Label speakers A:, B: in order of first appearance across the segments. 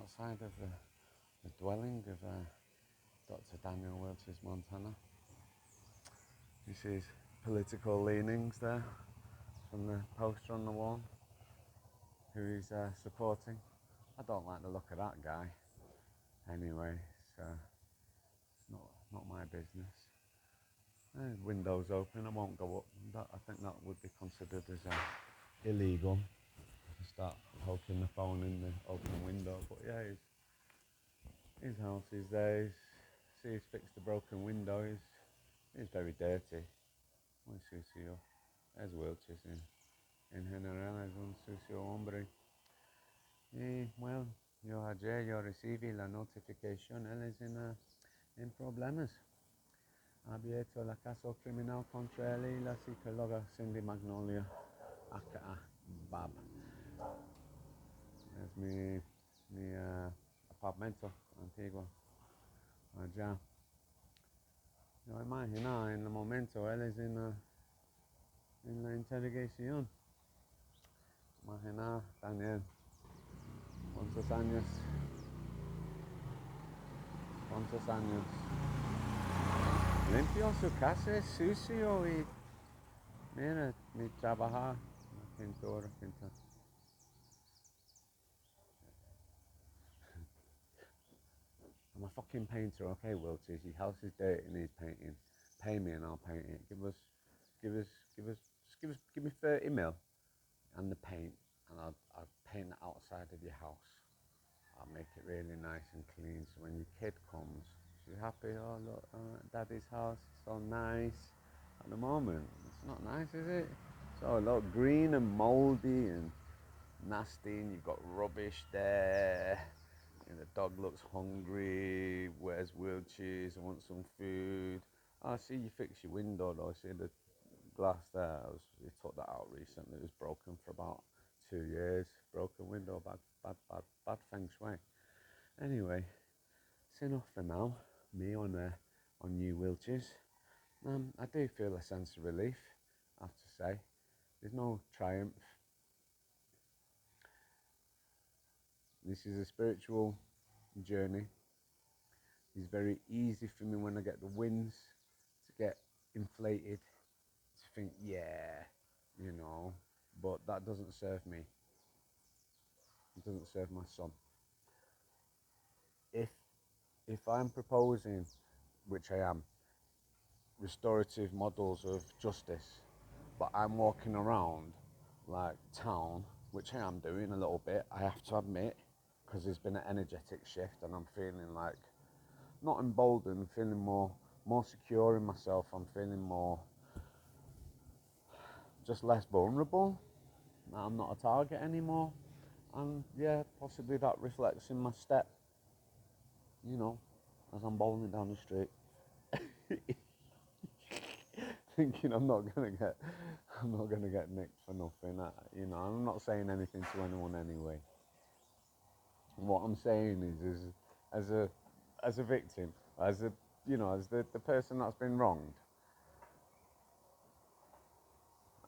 A: outside of the dwelling of Dr. Daniel Wilches, Montana. You see his political leanings there from the poster on the wall, who he's supporting. I don't like the look of that guy. Anyway, so it's not my business. Windows open, I won't go up. I think that would be considered as illegal to start poking the phone in the open window. But yeah, his house is there. He's fixed the broken window. He's very dirty. Muy sucio. There's Wilches en general, es un sucio hombre. Y well, yo recibí la notificación, él es en problemas. Ha abierto la caso criminal contra él y la psicóloga Cindy Magnolia, aka Bab. Es mi apartamento antiguo allá. Yo imagino en el momento él es en la interrogación. Imagina Daniel, ¿cuántos años? Limpio su casa, es sucio y mira, mi trabajar, pintor. I'm a fucking painter, okay, Wilches. Your house is dirty and needs painting. Pay me and I'll paint it. Give me 30 mil and the paint, and I'll paint the outside of your house. I'll make it really nice and clean, so when your kid comes, she's happy. Oh look, Daddy's house, it's so nice. At the moment, it's not nice, is it? It's all look green and mouldy and nasty, and you've got rubbish there. And the dog looks hungry. Where's Wilches? I want some food. Oh, I see you fix your window though. I see the glass there. You took that out recently. It was broken for about 2 years. Broken window, bad feng shui. Anyway, it's enough for now. Me on you Wilches. I do feel a sense of relief, I have to say. There's no triumph. This is a spiritual journey. It's very easy for me when I get the wins to get inflated, to think, yeah, but that doesn't serve me. It doesn't serve my son. If I'm proposing, which I am, restorative models of justice, but I'm walking around like town, which I am doing a little bit, I have to admit, because there's been an energetic shift and I'm feeling like, not emboldened, feeling more secure in myself. I'm feeling more, just less vulnerable. I'm not a target anymore. And yeah, possibly that reflects in my step, as I'm bowling down the street. Thinking I'm not gonna get nicked for nothing. I'm not saying anything to anyone anyway. What I'm saying is as a victim, as the person that's been wronged,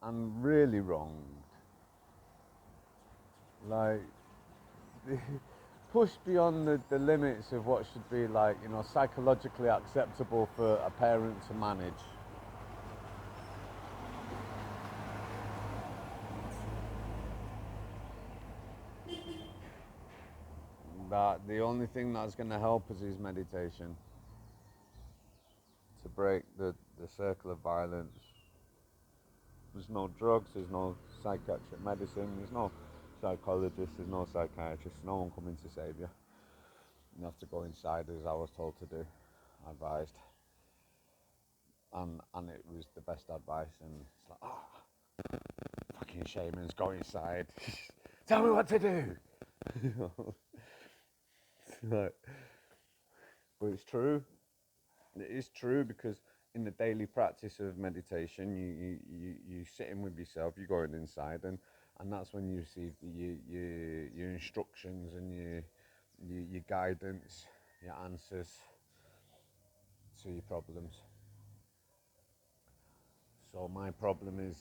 A: I'm really wronged. Like, pushed beyond the limits of what should be like, psychologically acceptable for a parent to manage. That the only thing that's going to help us is meditation. To break the circle of violence. There's no drugs, there's no psychiatric medicine, there's no psychologist, there's no psychiatrist, no one coming to save you. You have to go inside, as I was told to do, advised. And it was the best advice, and it's like, fucking shamans, go inside. Tell me what to do. But it's true. It is true, because in the daily practice of meditation, you sitting with yourself, you're going inside, and that's when you receive your instructions and your guidance, your answers to your problems. So my problem is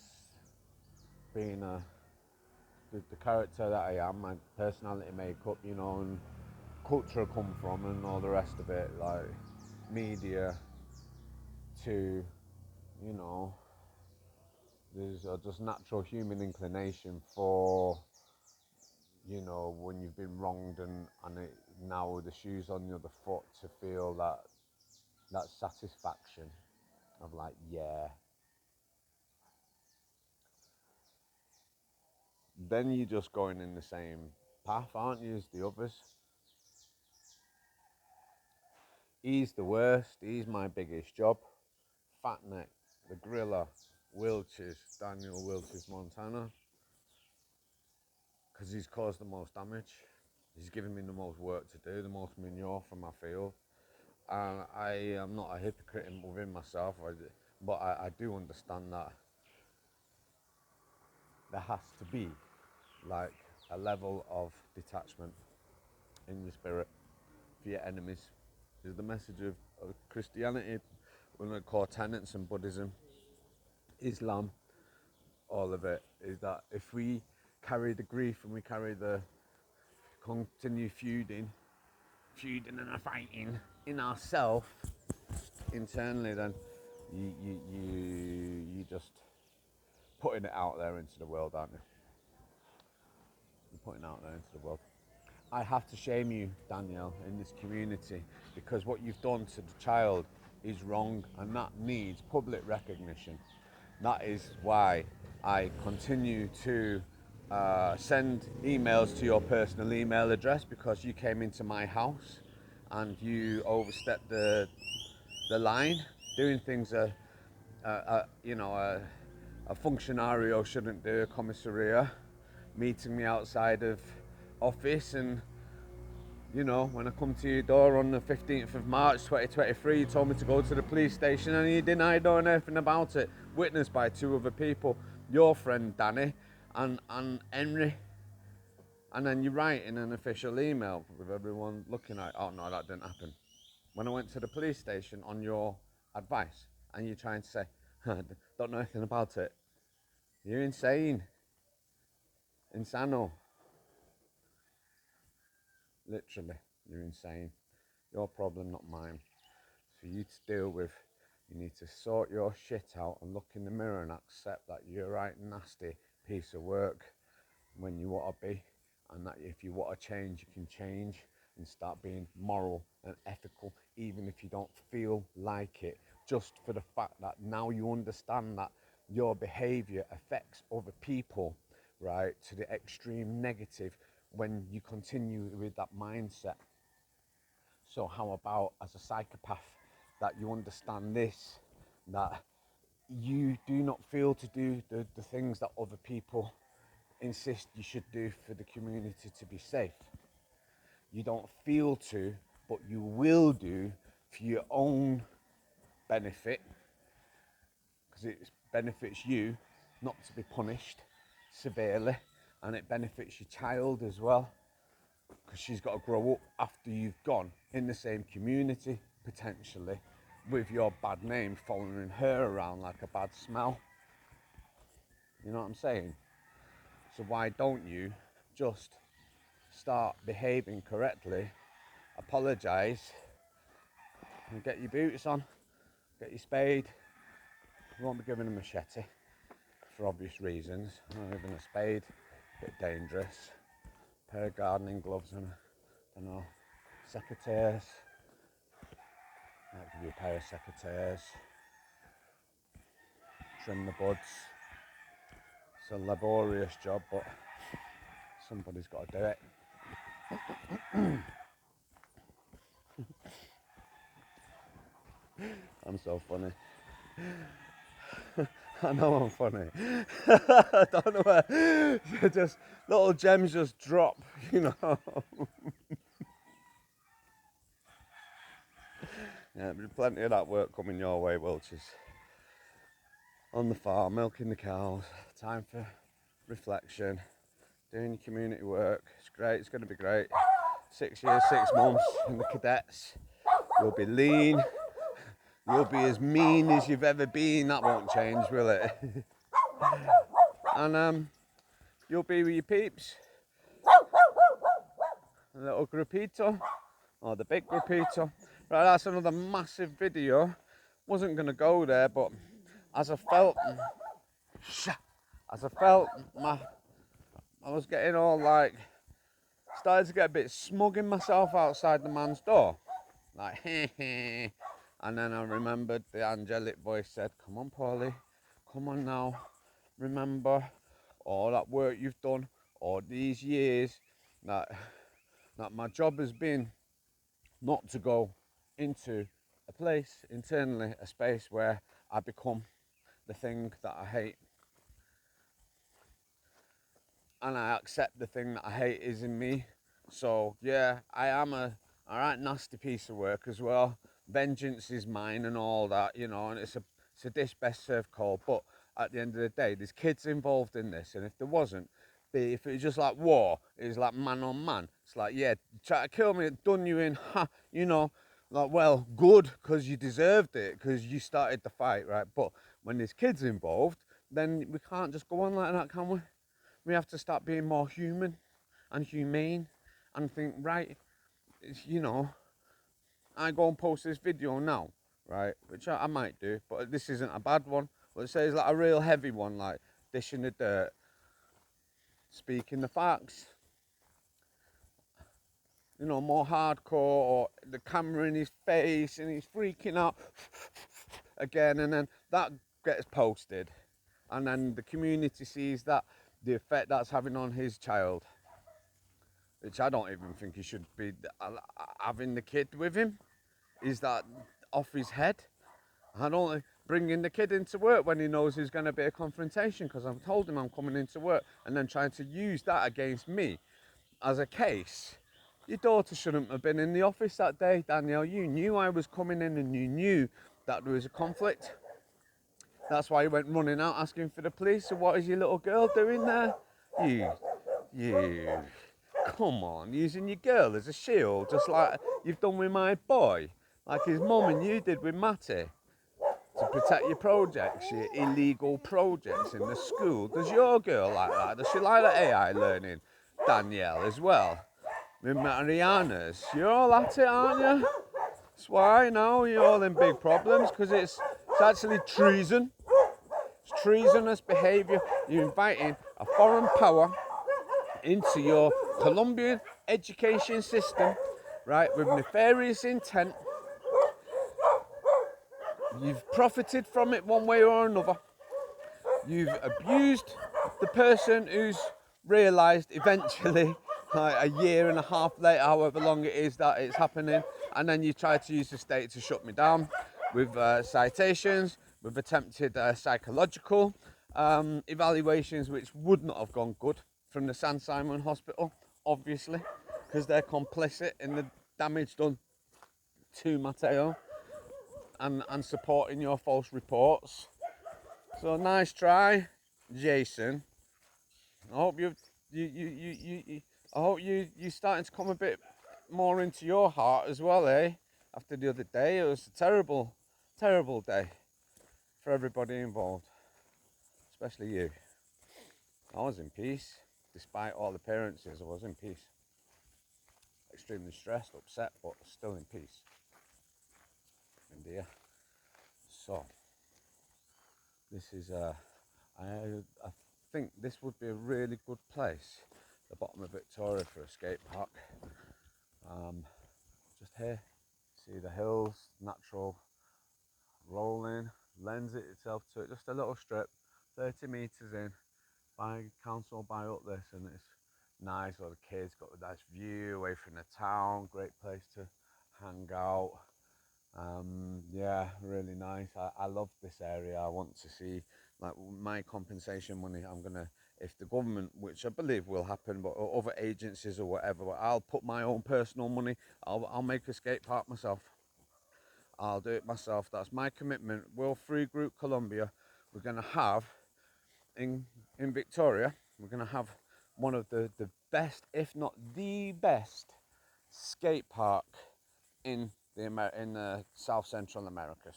A: being the character that I am, my personality makeup, and culture come from and all the rest of it, like media to, you know, there's a just natural human inclination for, you know, when you've been wronged and it, now with the shoes on the other foot, to feel that satisfaction of like, yeah. Then you're just going in the same path, aren't you, as the others? He's the worst. He's my biggest job. Fatneck, the griller, Wilches, Daniel Wilches, Montana. Because he's caused the most damage. He's given me the most work to do, the most manure from my field. And I am not a hypocrite within myself, but I do understand that there has to be like a level of detachment in your spirit for your enemies. Is the message of Christianity, one of the core tenets, and Buddhism, Islam, all of it, is that if we carry the grief and we carry the continue feuding and fighting in ourselves internally, then you just putting it out there into the world, aren't you? You're putting it out there into the world. I have to shame you, Danielle, in this community, because what you've done to the child is wrong, and that needs public recognition. That is why I continue to send emails to your personal email address, because you came into my house and you overstepped the line, doing things you know, a functionario shouldn't do, a commissaria, meeting me outside of office. And you know, when I come to your door on the 15th of March 2023, you told me to go to the police station and you denied knowing anything about it, witnessed by two other people, your friend Danny and Henry. And then you write in an official email with everyone looking at, oh no, that didn't happen. When I went to the police station on your advice, and you're trying to say, don't know anything about it. You're insane. Insano. Literally, you're insane. Your problem, not mine. For you to deal with, you need to sort your shit out and look in the mirror and accept that you're a right nasty piece of work when you want to be, and that if you want to change, you can change and start being moral and ethical, even if you don't feel like it, just for the fact that now you understand that your behavior affects other people, right, to the extreme negative when you continue with that mindset. So how about, as a psychopath, that you understand this, that you do not feel to do the things that other people insist you should do for the community to be safe. You don't feel to, but you will do for your own benefit, because it benefits you not to be punished severely, and it benefits your child as well, because she's got to grow up after you've gone in the same community, potentially, with your bad name following her around like a bad smell. You know what I'm saying? So why don't you just start behaving correctly, apologise, and get your boots on, get your spade. You won't be given a machete for obvious reasons. Not even a spade, a bit dangerous. A pair of gardening gloves and, I don't know, secateurs. Might give you a pair of secateurs. Trim the buds. It's a laborious job, but somebody's got to do it. I'm so funny. I know I'm funny. I don't know where. Just little gems just drop, you know. Yeah, there's plenty of that work coming your way, Wilches. On the farm, milking the cows, time for reflection, doing your community work. It's great, it's going to be great. 6 years, 6 months in the cadets. You'll be lean. You'll be as mean as you've ever been. That won't change, will it? And you'll be with your peeps. little gruppito, or the big gruppito. Right, that's another massive video. Wasn't gonna go there, but as I felt I was getting all like, started to get a bit smug in myself outside the man's door. Like, heh. And then I remembered the angelic voice said, come on, Paulie, come on now. Remember all that work you've done, all these years, that my job has been not to go into a place internally, a space where I become the thing that I hate. And I accept the thing that I hate is in me. So yeah, I am a alright nasty piece of work as well. Vengeance is mine and all that, you know, and it's a dish best served cold. But at the end of the day, there's kids involved in this, and if there wasn't, if it was just like war, it was like man on man. It's like, yeah, try to kill me, done you in, ha, you know, like, well, good, because you deserved it, because you started the fight, right? But when there's kids involved, then we can't just go on like that, can we? We have to start being more human and humane and think, right, you know, I go and post this video now, right, which I might do, but this isn't a bad one. But it says like a real heavy one, like dishing the dirt, speaking the facts, you know, more hardcore, or the camera in his face and he's freaking out again, and then that gets posted, and then the community sees that, the effect that's having on his child, which I don't even think he should be having the kid with him. Is that off his head? I don't bringing the kid into work when he knows there's going to be a confrontation, because I've told him I'm coming into work, and then trying to use that against me as a case. Your daughter shouldn't have been in the office that day, Danielle. You knew I was coming in, and you knew that there was a conflict. That's why you went running out asking for the police. So what is your little girl doing there? You, come on, using your girl as a shield, just like you've done with my boy, like his mum and you did with Matty, to protect your projects, your illegal projects in the school. Does your girl like that? Does she like the AI learning, Danielle, as well? With Mariana's, you're all at it, aren't you? That's why now you're all in big problems, because it's actually treason. It's treasonous behaviour. You're inviting a foreign power into your Colombian education system, right, with nefarious intent. You've profited from it one way or another. You've abused the person who's realised eventually, like a year and a half later, however long it is that it's happening, and then you try to use the state to shut me down with citations, with attempted psychological evaluations, which would not have gone good from the San Simon Hospital, obviously, because they're complicit in the damage done to Matteo and supporting your false reports. So nice try, Jason. I hope you're starting to come a bit more into your heart as well, eh? After the other day, it was a terrible, terrible day for everybody involved, especially you. I was in peace, despite all the appearances. I was in peace. Extremely stressed, upset, but still in peace. And dear. So, this is I think this would be a really good place, the bottom of Victoria, for a skate park. Just here, see the hills, natural rolling, lends it itself to it. Just a little strip, 30 metres in, by council buy up this, and it's nice. All the kids got a nice view away from the town, great place to hang out. Yeah, really nice. I love this area. I want to see, like, my compensation money. I'm gonna, if the government, which I believe will happen, but other agencies or whatever, I'll put my own personal money. I'll make a skate park myself. I'll do it myself. That's my commitment. World Free Group Colombia. We're gonna have in Victoria. We're gonna have one of the best, if not the best, skate park in the South Central Americas.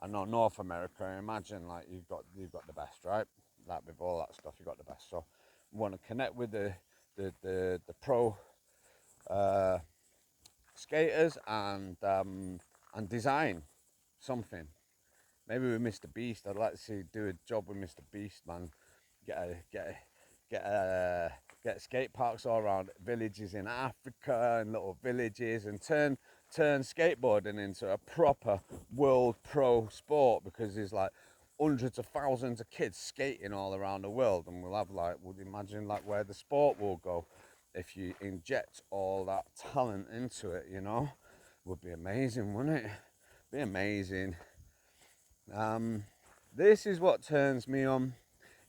A: I know North America. I imagine, like, you've got the best, right? Like, with all that stuff, you've got the best. So we want to connect with the pro uh, skaters and design something. Maybe with Mr. Beast. I'd like to see do a job with Mr. Beast, man. Get a get a get a get skate parks all around villages in Africa and little villages, and turn skateboarding into a proper world pro sport, because there's like hundreds of thousands of kids skating all around the world, and we'll have like, would you imagine like where the sport will go if you inject all that talent into it, you know? Would be amazing, wouldn't it? Be amazing. This is what turns me on,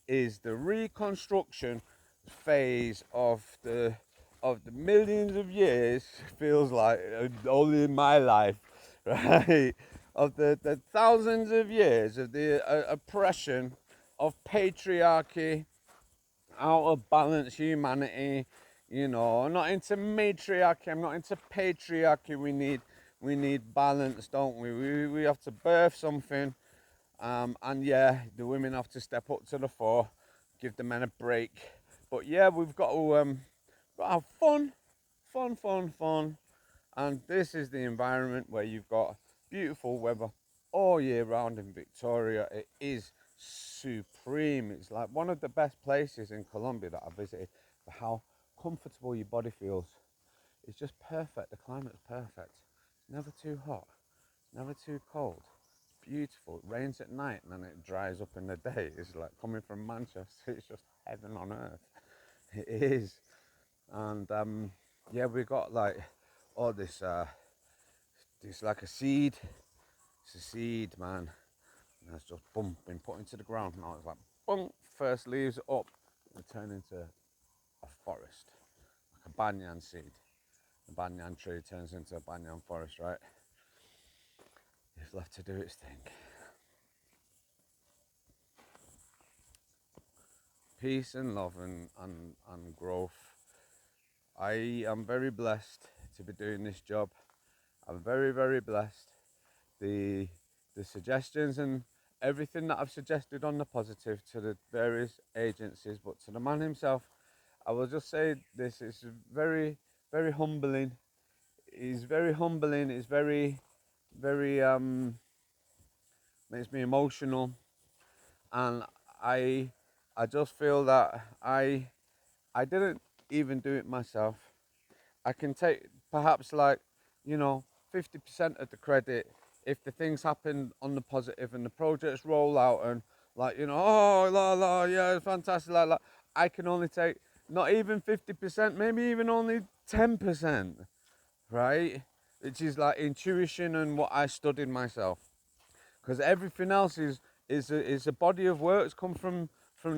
A: is the reconstruction phase of the millions of years, feels like only in my life, right? Of the thousands of years of the oppression of patriarchy, out of balance humanity. You know, I'm not into matriarchy, I'm not into patriarchy. We need balance, don't we? We have to birth something. And yeah, the women have to step up to the fore, give the men a break. But yeah, we've got to have fun. And this is the environment where you've got beautiful weather all year round in Victoria. It is supreme. It's like one of the best places in Colombia that I visited for how comfortable your body feels. It's just perfect. The climate's perfect. It's never too hot, never too cold. Beautiful. It rains at night and then it dries up in the day. It's like coming from Manchester. It's just heaven on earth. It is. And yeah, we got like all this. It's like a seed. It's a seed, man. And it's just boom, been put into the ground. Now it's like boom. First leaves up and turn into a forest, like a banyan seed. The banyan tree turns into a banyan forest, right? It's left to do its thing. Peace and love and growth. I am very blessed to be doing this job. I'm very blessed. The suggestions and everything that I've suggested on the positive to the various agencies, but to the man himself, I will just say this: is very humbling. It's very humbling. It's very makes me emotional, and I I just feel that I didn't even do it myself. I can take perhaps like, 50% of the credit if the things happen on the positive and the projects roll out, and like, oh la la, yeah, it's fantastic, like I can only take not even 50%, maybe even only 10%, right? Which is like intuition and what I studied myself, because everything else is a body of work. It's come from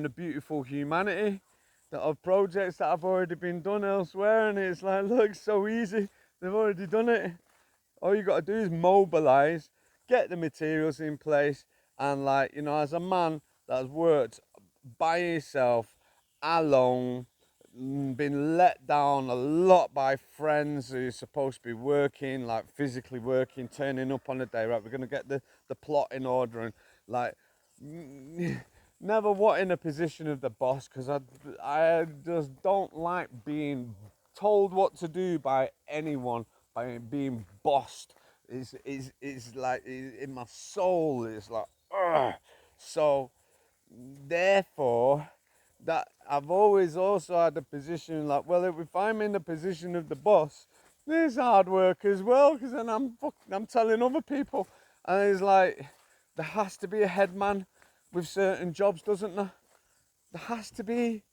A: the beautiful humanity that of projects that have already been done elsewhere, and it's like, look, so easy. They've already done it. All you got to do is mobilize, get the materials in place, and like, as a man that has worked by himself, alone, been let down a lot by friends who's supposed to be working, like physically working, turning up on a day, right? We're gonna get the plot in order, and like never what in a position of the boss, because I just don't like being told what to do by anyone, by being bossed. Is like in my soul. It's like ugh. So therefore, that I've always also had a position like, well, if I'm in the position of the boss, there's hard work as well, because then I'm telling other people, and it's like there has to be a head man with certain jobs, doesn't there? There has to be.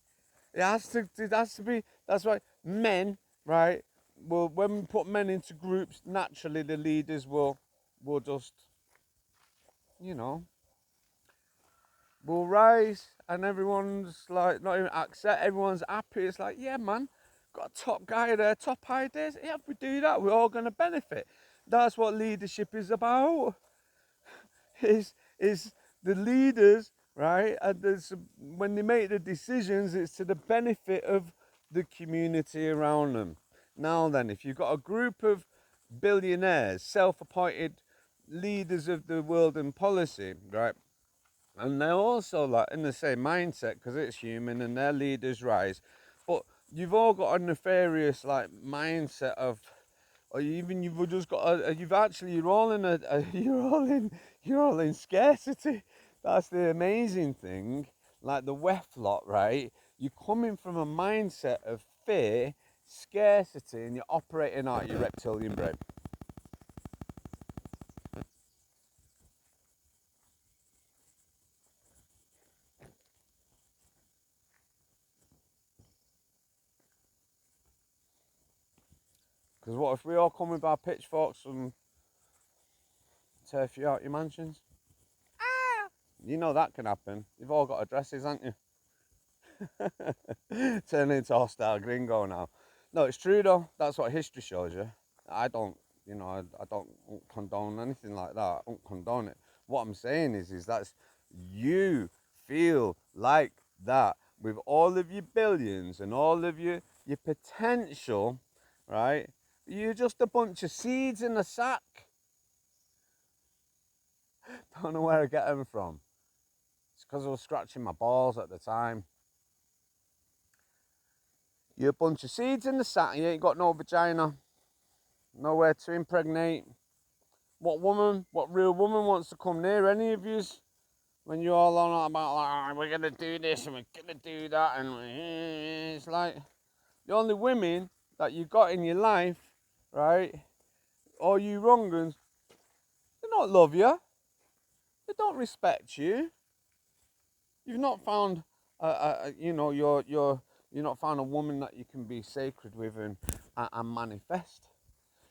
A: It has to be. That's why men, right? Well, when we put men into groups, naturally the leaders will just, you know, will rise, and everyone's like, not even accept. Everyone's happy. It's like, yeah, man, got a top guy there, top ideas. Yeah, if we do that, we're all gonna benefit. That's what leadership is about. Is the leaders, right? And when they make the decisions, it's to the benefit of the community around them. Now then, if you've got a group of billionaires, self-appointed leaders of the world and policy, right? And they're also like in the same mindset, because it's human and their leaders rise. But you've all got a nefarious like mindset of, or even you've just got you've actually you're all in you're all in scarcity. That's the amazing thing. Like the Wef lot, right? You're coming from a mindset of fear, scarcity, and you're operating out your reptilian brain. Because what if we all come with our pitchforks and turf you out your mansions? You know that can happen. You've all got addresses, haven't you? Turn into hostile gringo now. No, it's true though. That's what history shows you. I don't, I don't condone anything like that. I don't condone it. What I'm saying is that's you feel like that with all of your billions and all of your potential, right? You're just a bunch of seeds in a sack. Don't know where I get them from. It's because I was scratching my balls at the time. You're a bunch of seeds in the sack, you ain't got no vagina, nowhere to impregnate. What real woman wants to come near any of yous when you're all on about, like, we're going to do this and we're going to do that, and it's like, the only women that you got in your life, right, all you wrong uns, they don't love you, they don't respect you. You've not found, you're not found a woman that you can be sacred with and manifest.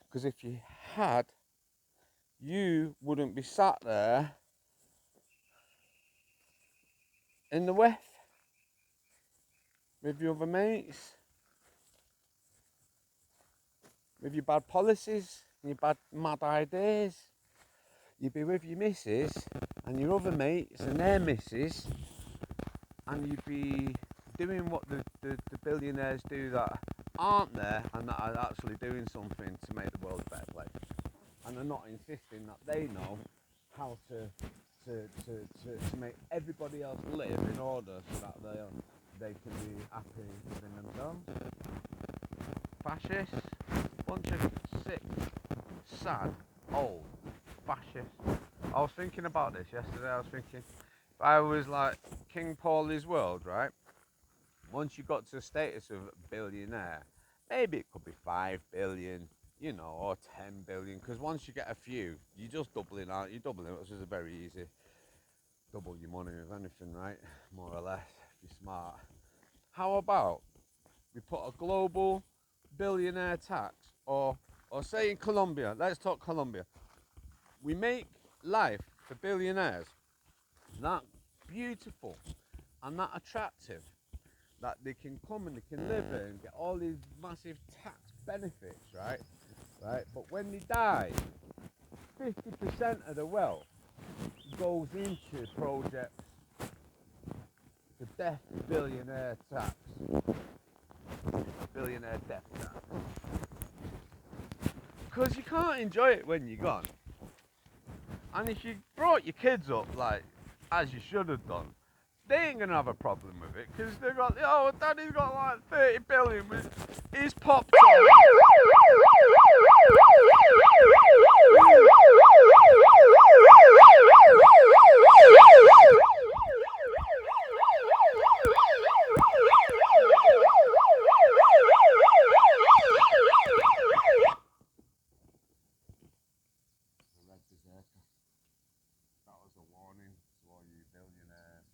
A: Because if you had, you wouldn't be sat there in the wet with your other mates, with your bad policies and your mad ideas. You'd be with your missus and your other mates and their missus, and you'd be doing what the billionaires do that aren't there and that are actually doing something to make the world a better place. And are not insisting that they know how to make everybody else live in order so that they can be happy within themselves. Fascists, bunch of sick, sad, old fascists. I was thinking about this yesterday. I was thinking, if I was like King Paul's world, right? Once you got to the status of billionaire, maybe it could be 5 billion, or 10 billion, because once you get a few, you just doubling out, you're doubling it, which is very easy. Double your money with anything, right? More or less, if you're smart. How about we put a global billionaire tax, or say in Colombia, let's talk Colombia. We make life for billionaires that beautiful and that attractive that they can come and they can live in and get all these massive tax benefits, right? But when they die, 50% of the wealth goes into projects, the death billionaire tax, billionaire death tax. Because you can't enjoy it when you're gone. And if you brought your kids up, like, as you should have done, they ain't gonna have a problem with it, because they've got, daddy's got like 30 billion with his pop. That was a warning to all you billionaires.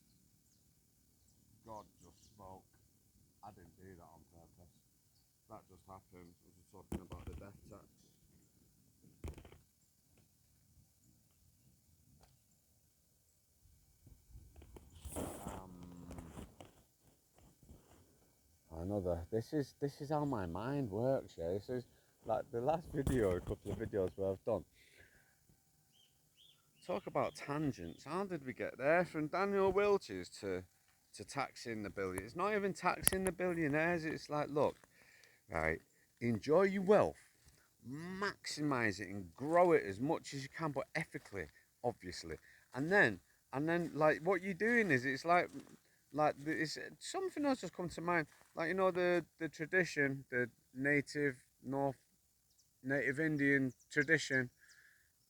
A: God just spoke. I didn't do that on purpose. That just happened. I was talking about the death tax. Another. This is how my mind works. Yeah. This is like the last video, a couple of videos where I've done. Talk about tangents. How did we get there from Daniel Wilches to taxing the billion? It's not even taxing the billionaires. It's like, look, right, enjoy your wealth, maximize it and grow it as much as you can, but ethically, obviously. And then like what you're doing is it's like it's something else just come to mind. Like, you know, the tradition, the native Indian tradition.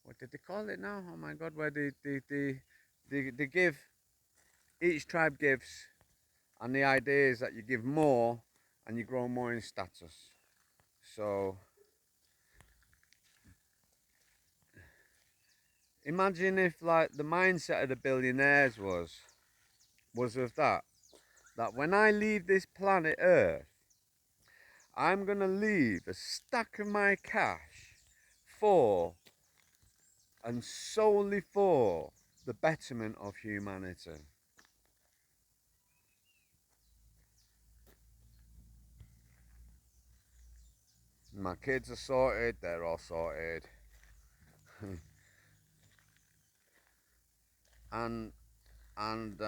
A: What did they call it now? Oh my God, where they give, each tribe gives, and the idea is that you give more and you grow more in status. So imagine if, like, the mindset of the billionaires was of that when I leave this planet Earth, I'm gonna leave a stack of my cash for and solely for the betterment of humanity. My kids are sorted, they're all sorted. and and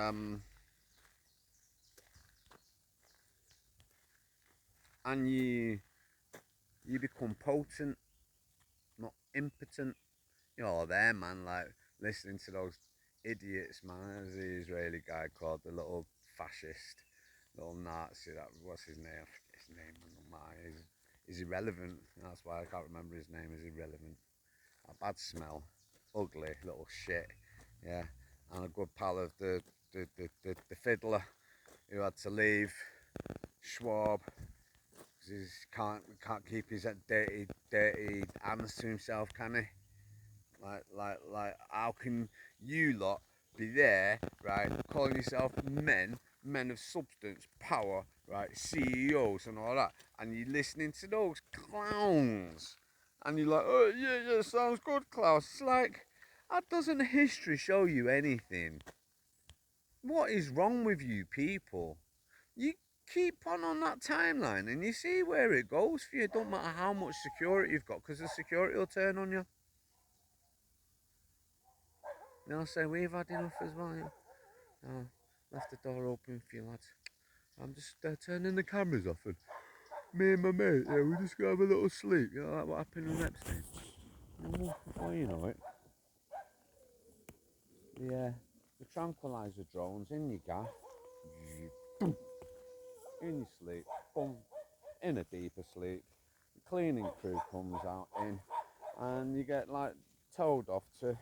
A: and you become potent, not impotent. You're there, man, like listening to those idiots, man. There's the Israeli guy called the little fascist, little Nazi. That what's his name? I forget his name. He's irrelevant. That's why I can't remember his name. Is irrelevant. A bad smell, ugly little shit. Yeah, and a good pal of the fiddler who had to leave, Schwab, because he can't keep his dirty hands to himself, can he? Like, how can you lot be there, right, calling yourself men of substance, power, right, CEOs and all that, and you're listening to those clowns, and you're like, oh yeah, sounds good, Klaus. It's like, that doesn't history show you anything? What is wrong with you people? You keep on that timeline, and you see where it goes for you. It don't matter how much security you've got, because the security will turn on you. They'll say, we've had enough as well. Yeah. Left the door open for you lads. I'm just turning the cameras off, and me and my mate, yeah, we're just going to have a little sleep. You know, like what happened with Epstein. And before you know it, the tranquilizer drones in your gaff, in your sleep, boom, in a deeper sleep. The cleaning crew comes out in, and you get like towed off to,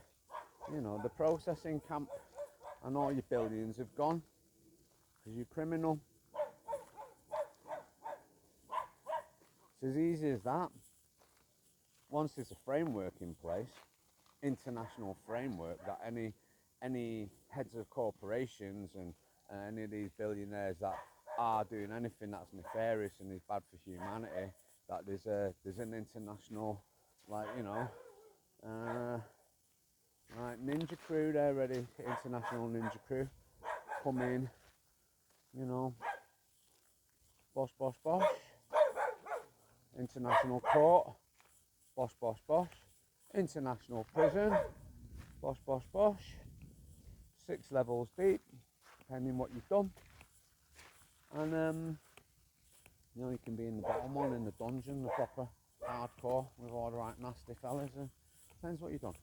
A: the processing camp, and all your billions have gone because you're criminal. It's as easy as that. Once there's a framework in place, international framework, that any heads of corporations and any of these billionaires that are doing anything that's nefarious and is bad for humanity, that there's an international, like, like ninja crew there ready, international ninja crew come in, bosh bosh bosh, international court, bosh bosh bosh, international prison, bosh bosh bosh, 6 levels deep, depending what you've done. And you can be in the bottom one, in the dungeon, the proper hardcore with all the right nasty fellas. Depends what you've done.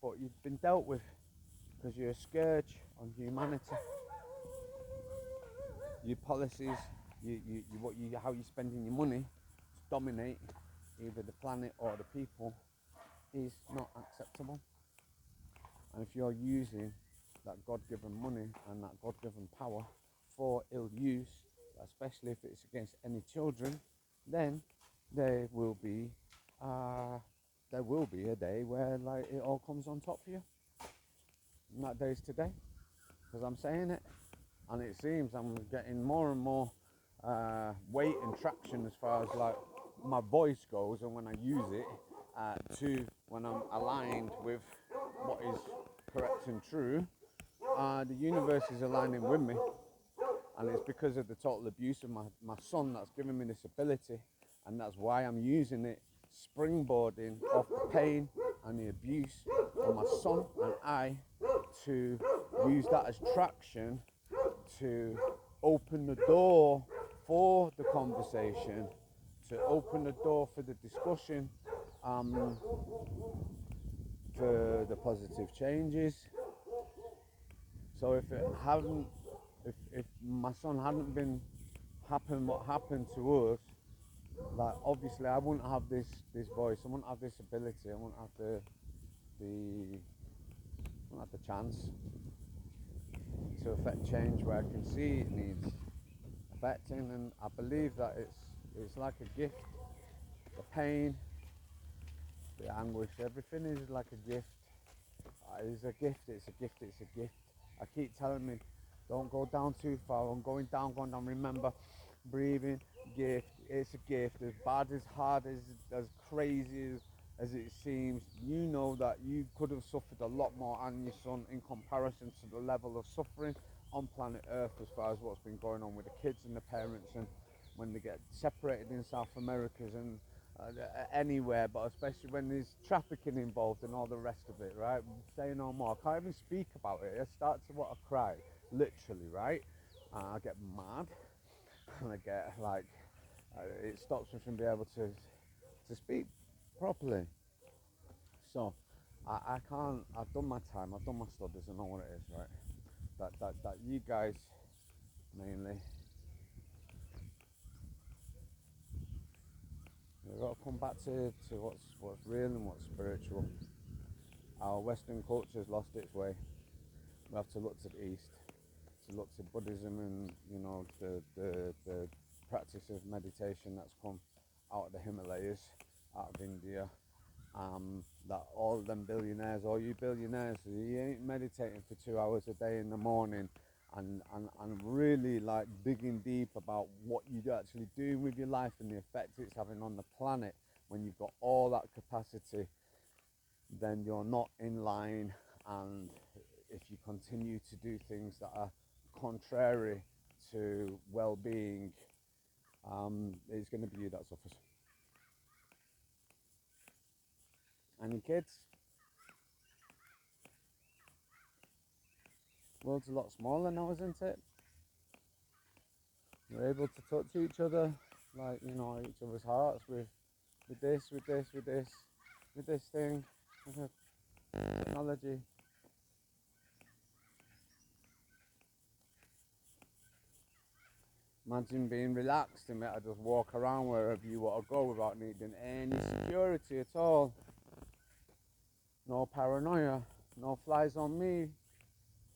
A: But you've been dealt with because you're a scourge on humanity. Your policies, how you're spending your money to dominate either the planet or the people is not acceptable. And if you're using that God-given money and that God-given power for ill use, especially if it's against any children, then there will be a day where, like, it all comes on top for you. And that day's today, because I'm saying it, and it seems I'm getting more and more weight and traction as far as, like, my voice goes, and when I use it to when I'm aligned with what is correct and true, the universe is aligning with me. And it's because of the total abuse of my son that's given me this ability, and that's why I'm using it, springboarding off the pain and the abuse of my son and I, to use that as traction to open the door for the conversation, to open the door for the discussion, for the positive changes. So if my son hadn't been happen what happened to us, like obviously I wouldn't have this voice, I wouldn't have this ability, I wouldn't have the I wouldn't have the chance to affect change where I can see it needs affecting, and I believe that it's like a gift. The pain, the anguish, everything is like a gift. It's a gift, it's a gift, it's a gift. I keep telling me, don't go down too far. I'm going down. Remember, breathing, gift, it's a gift. As bad, as hard, as crazy as it seems, you know that you could have suffered a lot more and your son in comparison to the level of suffering on planet Earth as far as what's been going on with the kids and the parents, and when they get separated in South Americas and anywhere, but especially when there's trafficking involved and all the rest of it, right? Say no more. I can't even speak about it. I start to want to cry, literally, right? I get mad, and I get like, it stops me from being able to speak properly. So I can't. I've done my time. I've done my studies. I know what it is, right? That you guys mainly. We've got to come back to what's real and what's spiritual. Our Western culture's lost its way. We have to look to the East, to look to Buddhism and the practice of meditation that's come out of the Himalayas, out of India. That all them billionaires, all you billionaires, you ain't meditating for 2 hours a day in the morning and really like digging deep about what you're actually doing with your life and the effect it's having on the planet. When you've got all that capacity, then you're not in line, and if you continue to do things that are contrary to well-being, it's going to be you that suffers. Any kids? World's a lot smaller now, isn't it? We're able to touch each other, like, you know, each other's hearts with this thing, with technology. Imagine being relaxed and being able to just walk around wherever you want to go without needing any security at all. No paranoia, no flies on me.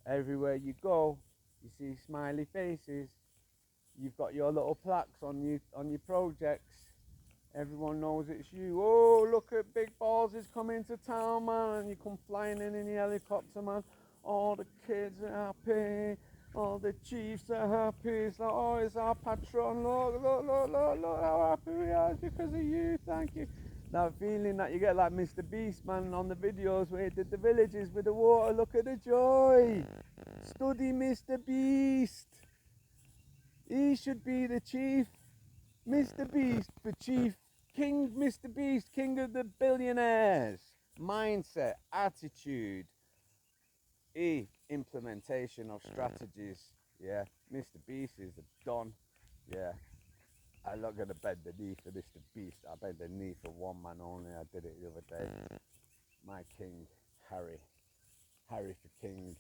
A: Everywhere you go, you see smiley faces. You've got your little plaques on your projects. Everyone knows it's you. Oh, look at Big Balls is coming to town, man. And you come flying in the helicopter, man. All the kids are happy. All the chiefs are happy. It's like, oh, it's our patron. Look how happy we are. It's because of you. Thank you. That feeling that you get like Mr. Beast, man, on the videos where he did the villages with the water. Look at the joy. Study Mr. Beast. He should be the chief. Mr. Beast for chief. King Mr. Beast, king of the billionaires. Mindset, attitude, implementation of strategies. Yeah, Mr. Beast is the don. Yeah, I'm not going to bend the knee for Mr. Beast. I bend the knee for one man only. I did it the other day. My king, Harry. Harry for king.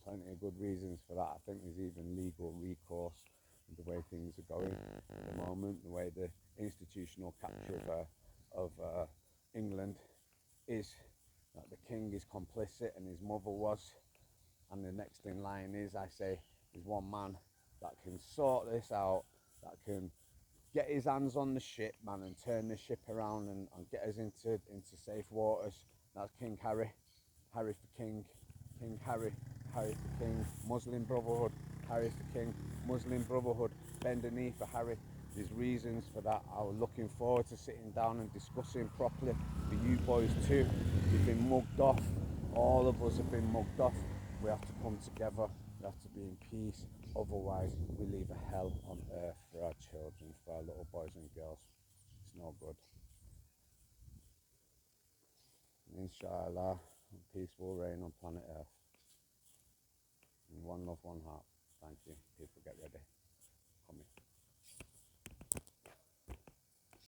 A: Plenty of good reasons for that. I think there's even legal recourse with the way things are going at the moment, the way the institutional capture of England is, that the king is complicit and his mother was, and the next in line is, I say, there's one man that can sort this out, that can get his hands on the ship, man, and turn the ship around and get us into safe waters. That's King Harry. Harry for king. King Harry. Harry for king. Muslim Brotherhood. Harry for king. Muslim Brotherhood. Bend the knee for Harry. There's reasons for that. I was looking forward to sitting down and discussing properly. For you boys too. You've been mugged off. All of us have been mugged off. We have to come together. We have to be in peace. Otherwise, we leave a hell on earth for our children, for our little boys and girls. It's no good. Inshallah, peace will reign on planet Earth. In one love, one heart. Thank you. People, get ready. Come here.